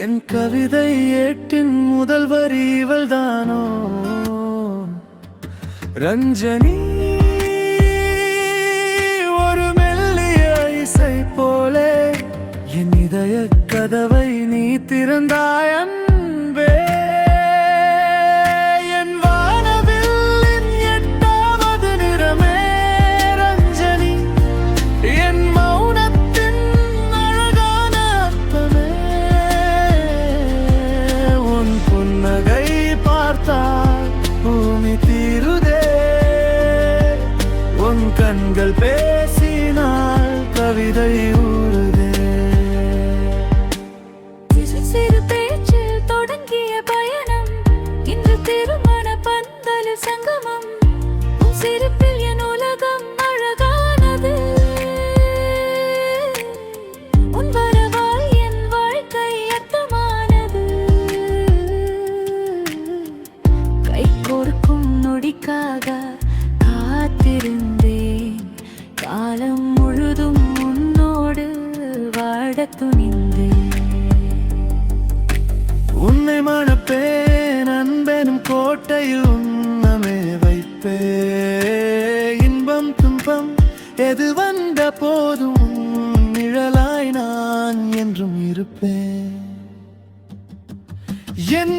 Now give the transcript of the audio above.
என் கவிதை ஏட்டின் முதல் வரி இவள்தானோ ரஞ்சனி ஒரு மெல்லிய இசை போலே என் இதய கதவை நீ திறந்தாய் அன்பே என் வானவில்லின் எட்டாவது நிறமே ரஞ்சனி என் மௌனத்தின் அழகான அர்த்தமே உன் புன்னகை பார்த்தால் பூமி தீருதே உன் கண்கள் பேசினால் கவிதை ஊறுதே சிறு பேச்சில் தொடங்கிய பயணம் இன்று திருமண பந்தலில் சங்கமம் உன் சிரிப்பில் என் உலகம் அழகானது உன் வரவால் என் வாழ்க்கை அர்த்தமானது கை கோர்க்கும் நொடிக்காக காத்திருந்தேன் காலம் முழுதும் உன்னோடு வாழத் துணிந்தேன் உன்னை மணப்பேன் அன்பெனும் கோட்டையில் உன்னமே வைப்பே இன்பம் துன்பம் எது வந்த போதும் நிழலாய் நான் என்றும் இருப்பேன் என்